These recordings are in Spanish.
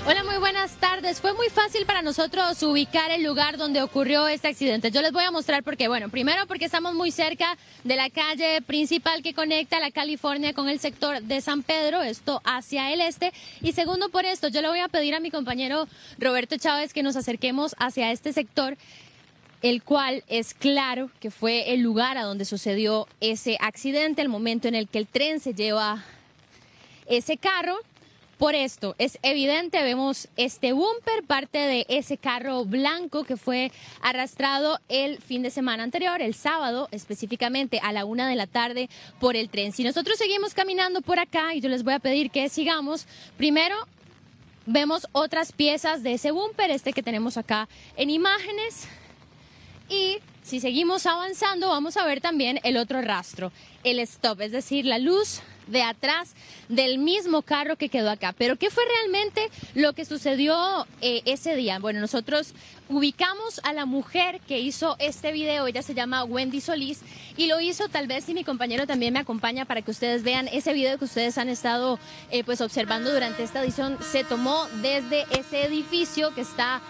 Hola, muy buenas tardes. Fue muy fácil para nosotros ubicar el lugar donde ocurrió este accidente. Yo les voy a mostrar por qué. Bueno, primero porque estamos muy cerca de la calle principal que conecta la California con el sector de San Pedro, esto hacia el este. Y segundo por esto, yo le voy a pedir a mi compañero Roberto Chávez que nos acerquemos hacia este sector, el cual es claro que fue el lugar a donde sucedió ese accidente, el momento en el que el tren se lleva ese carro. Por esto es evidente, vemos este bumper, parte de ese carro blanco que fue arrastrado el fin de semana anterior, el sábado, específicamente a la 1 de la tarde por el tren. Si nosotros seguimos caminando por acá, y yo les voy a pedir que sigamos, primero vemos otras piezas de ese bumper, este que tenemos acá en imágenes, y si seguimos avanzando vamos a ver también el otro rastro, el stop, es decir, la luz de atrás del mismo carro que quedó acá. Pero ¿qué fue realmente lo que sucedió ese día? Bueno, nosotros ubicamos a la mujer que hizo este video, ella se llama Wendy Solís, y lo hizo, tal vez si mi compañero también me acompaña para que ustedes vean ese video que ustedes han estado pues observando durante esta edición, se tomó desde ese edificio que está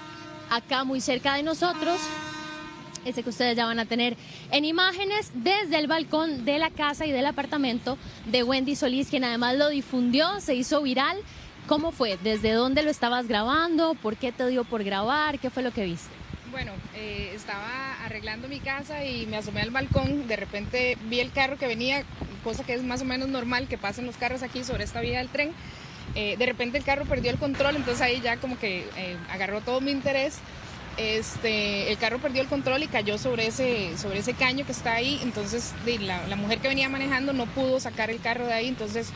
acá muy cerca de nosotros, ese que ustedes ya van a tener en imágenes, desde el balcón de la casa y del apartamento de Wendy Solís, quien además lo difundió, se hizo viral. ¿Cómo fue? ¿Desde dónde lo estabas grabando? ¿Por qué te dio por grabar? ¿Qué fue lo que viste? Bueno, estaba arreglando mi casa y me asomé al balcón, de repente vi el carro que venía, cosa que es más o menos normal que pasen los carros aquí sobre esta vía del tren. De repente el carro perdió el control, entonces ahí ya como que agarró todo mi interés. El carro perdió el control y cayó sobre ese caño que está ahí, entonces la mujer que venía manejando no pudo sacar el carro de ahí, entonces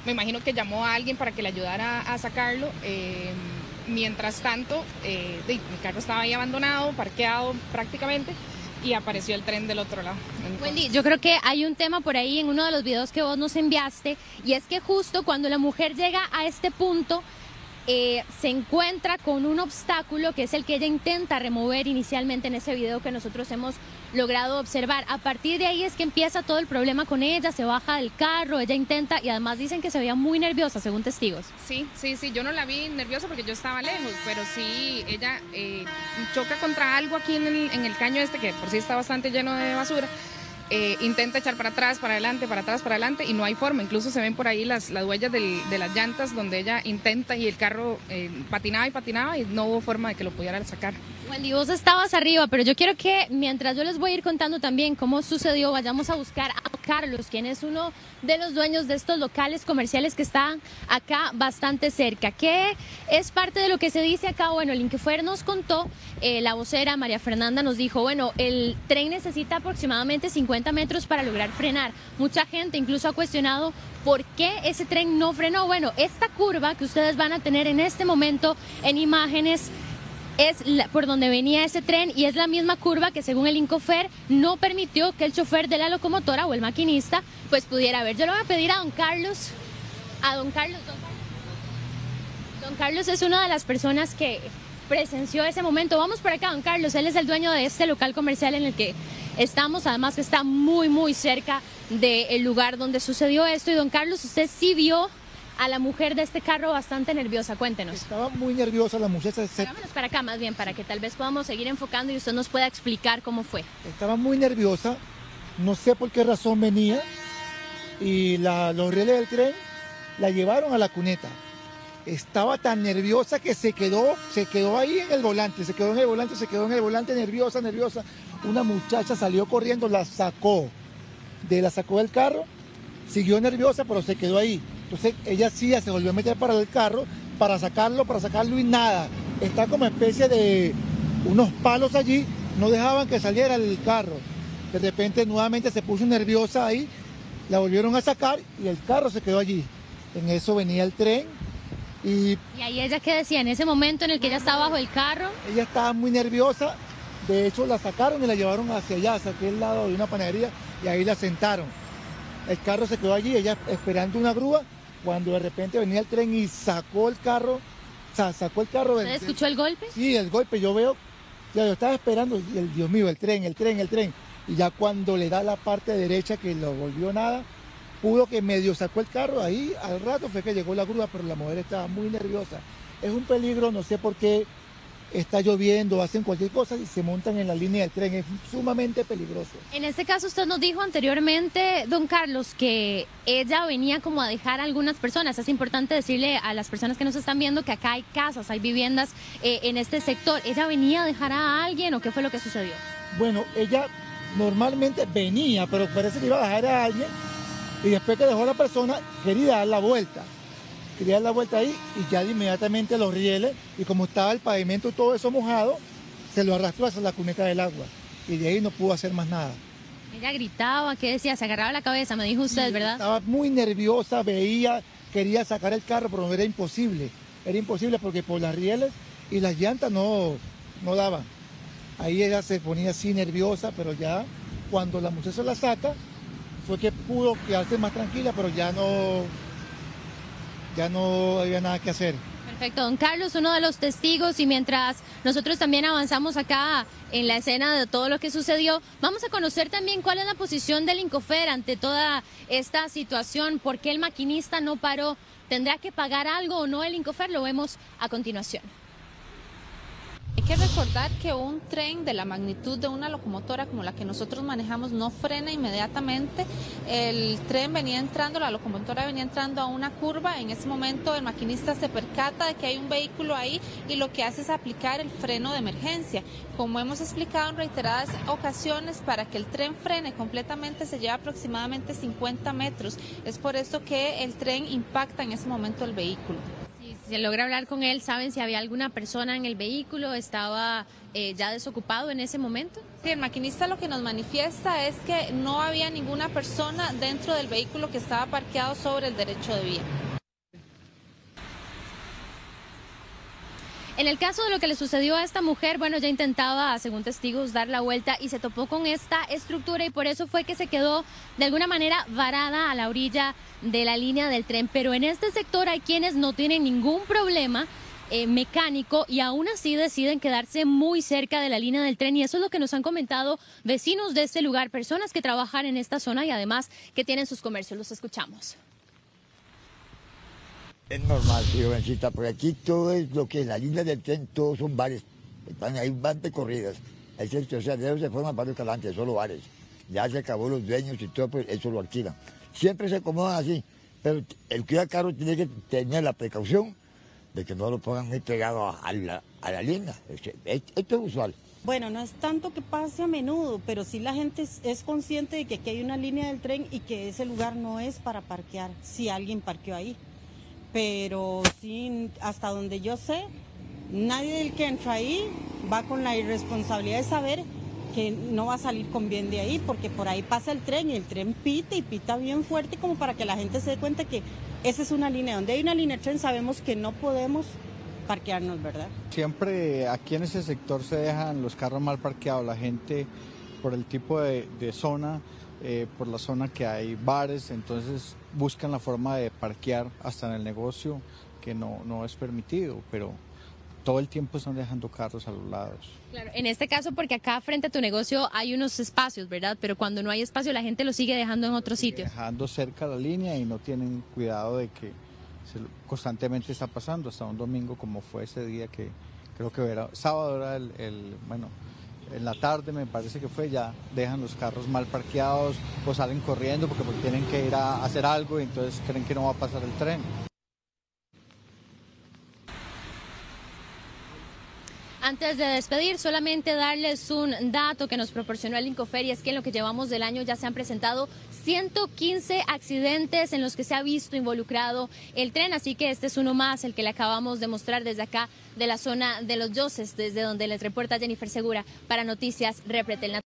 me imagino que llamó a alguien para que le ayudara a sacarlo. Mientras tanto, mi carro estaba ahí abandonado, parqueado prácticamente, y apareció el tren del otro lado. Entonces, Wendy, yo creo que hay un tema por ahí en uno de los videos que vos nos enviaste, y es que justo cuando la mujer llega a este punto, se encuentra con un obstáculo que es el que ella intenta remover inicialmente en ese video que nosotros hemos logrado observar. A partir de ahí es que empieza todo el problema con ella, se baja del carro, ella intenta, y además dicen que se veía muy nerviosa según testigos. Sí, yo no la vi nerviosa porque yo estaba lejos, pero sí, ella choca contra algo aquí en el caño que por sí está bastante lleno de basura. Intenta echar para atrás, para adelante y no hay forma. Incluso se ven por ahí las huellas de las llantas donde ella intenta y el carro patinaba y no hubo forma de que lo pudiera sacar. Wendy, vos estabas arriba, pero yo quiero que mientras yo les voy a ir contando también cómo sucedió, vayamos a buscar a Carlos, quien es uno de los dueños de estos locales comerciales que están acá bastante cerca. ¿Qué es parte de lo que se dice acá? Bueno, el Inquifer nos contó, la vocera María Fernanda nos dijo, bueno, el tren necesita aproximadamente 50 metros para lograr frenar. Mucha gente incluso ha cuestionado por qué ese tren no frenó. Bueno, esta curva que ustedes van a tener en este momento en imágenes es por donde venía ese tren, y es la misma curva que según el Incofer no permitió que el chofer de la locomotora o el maquinista pues pudiera ver. Yo le voy a pedir a don Carlos, don Carlos es una de las personas que presenció ese momento. Vamos por acá, don Carlos, él es el dueño de este local comercial en el que estamos, además que está muy cerca del lugar donde sucedió esto. Y don Carlos, usted sí vio a la mujer de este carro bastante nerviosa, cuéntenos. Estaba muy nerviosa la mujer. Vámonos para acá más bien, para que tal vez podamos seguir enfocando y usted nos pueda explicar cómo fue. Estaba muy nerviosa, no sé por qué razón venía, y los rieles del tren la llevaron a la cuneta. Estaba tan nerviosa que se quedó ahí en el volante, se quedó en el volante nerviosa. Una muchacha salió corriendo, la sacó del carro, siguió nerviosa, pero se quedó ahí. Entonces ella sí se volvió a meter para el carro, para sacarlo y nada. Está como especie de unos palos allí, no dejaban que saliera el carro. De repente nuevamente se puso nerviosa ahí, la volvieron a sacar y el carro se quedó allí. En eso venía el tren. ¿Y ahí ella qué decía en ese momento en el que ella estaba bajo el carro? Ella estaba muy nerviosa, de hecho la sacaron y la llevaron hacia allá, hacia aquel lado de una panadería, y ahí la sentaron. El carro se quedó allí, ella esperando una grúa, cuando de repente venía el tren y sacó el carro. ¿Usted escuchó el golpe? Sí, el golpe, yo estaba esperando, y Dios mío, el tren. Y ya cuando le da la parte derecha que lo volvió nada, pudo que medio sacó el carro, ahí al rato fue que llegó la grúa, pero la mujer estaba muy nerviosa. Es un peligro, no sé por qué está lloviendo, hacen cualquier cosa y se montan en la línea del tren. Es sumamente peligroso. En este caso usted nos dijo anteriormente, don Carlos, que ella venía como a dejar a algunas personas. Es importante decirle a las personas que nos están viendo que acá hay casas, hay viviendas en este sector. ¿Ella venía a dejar a alguien o qué fue lo que sucedió? Bueno, ella normalmente venía, pero parece que iba a dejar a alguien y después que dejó a la persona quería dar la vuelta. Quería dar la vuelta ahí y ya inmediatamente los rieles, y como estaba el pavimento todo eso mojado, se lo arrastró hacia la cuneta del agua y de ahí no pudo hacer más nada. Ella gritaba, ¿qué decía? Se agarraba la cabeza, me dijo usted, ¿verdad? Estaba muy nerviosa, veía, quería sacar el carro, pero era imposible porque por las rieles y las llantas no daban. Ahí ella se ponía así nerviosa, pero ya cuando la muchacha la saca, fue que pudo quedarse más tranquila, pero ya no había nada que hacer. Perfecto, don Carlos, uno de los testigos, y mientras nosotros también avanzamos acá en la escena de todo lo que sucedió, vamos a conocer también cuál es la posición del Incofer ante toda esta situación, por qué el maquinista no paró, tendrá que pagar algo o no el Incofer, lo vemos a continuación. Hay que recordar que un tren de la magnitud de una locomotora como la que nosotros manejamos no frena inmediatamente. El tren venía entrando, la locomotora venía entrando a una curva. En ese momento el maquinista se percata de que hay un vehículo ahí y lo que hace es aplicar el freno de emergencia. Como hemos explicado en reiteradas ocasiones, para que el tren frene completamente se lleva aproximadamente 50 metros. Es por eso que el tren impacta en ese momento el vehículo. Si se logra hablar con él, ¿saben si había alguna persona en el vehículo? ¿Estaba ya desocupado en ese momento? Sí, el maquinista lo que nos manifiesta es que no había ninguna persona dentro del vehículo que estaba parqueado sobre el derecho de vía. En el caso de lo que le sucedió a esta mujer, bueno, ya intentaba, según testigos, dar la vuelta y se topó con esta estructura y por eso fue que se quedó de alguna manera varada a la orilla de la línea del tren. Pero en este sector hay quienes no tienen ningún problema mecánico y aún así deciden quedarse muy cerca de la línea del tren, y eso es lo que nos han comentado vecinos de este lugar, personas que trabajan en esta zona y además que tienen sus comercios. Los escuchamos. Es normal, sí, jovencita, porque aquí todo es lo que es la línea del tren, todos son bares, están ahí van de corridas, o sea, de eso se forman varios calantes, solo bares, ya se acabó los dueños y todo, pues eso lo alquilan. Siempre se acomodan así, pero el que da carro tiene que tener la precaución de que no lo pongan muy pegado a la línea, esto es usual. Bueno, no es tanto que pase a menudo, pero sí la gente es consciente de que aquí hay una línea del tren y que ese lugar no es para parquear, si alguien parqueó ahí. Pero sí, hasta donde yo sé, nadie del que entra ahí va con la irresponsabilidad de saber que no va a salir con bien de ahí, porque por ahí pasa el tren y el tren pita y pita bien fuerte como para que la gente se dé cuenta que esa es una línea. Donde hay una línea de tren sabemos que no podemos parquearnos, ¿verdad? Siempre aquí en ese sector se dejan los carros mal parqueados, la gente por el tipo de zona, por la zona que hay bares, entonces buscan la forma de parquear hasta en el negocio, que no es permitido, pero todo el tiempo están dejando carros a los lados. Claro, en este caso porque acá frente a tu negocio hay unos espacios, ¿verdad? Pero cuando no hay espacio la gente lo sigue dejando en otros sitios. Dejando cerca la línea y no tienen cuidado de que constantemente está pasando, hasta un domingo como fue ese día que creo que era sábado, era bueno, en la tarde me parece que fue, ya dejan los carros mal parqueados o salen corriendo porque tienen que ir a hacer algo y entonces creen que no va a pasar el tren. Antes de despedir, solamente darles un dato que nos proporcionó el Incofer, y es que en lo que llevamos del año ya se han presentado 115 accidentes en los que se ha visto involucrado el tren, así que este es uno más, el que le acabamos de mostrar desde acá, de la zona de Los Yoses, desde donde les reporta Jennifer Segura para Noticias Repretel.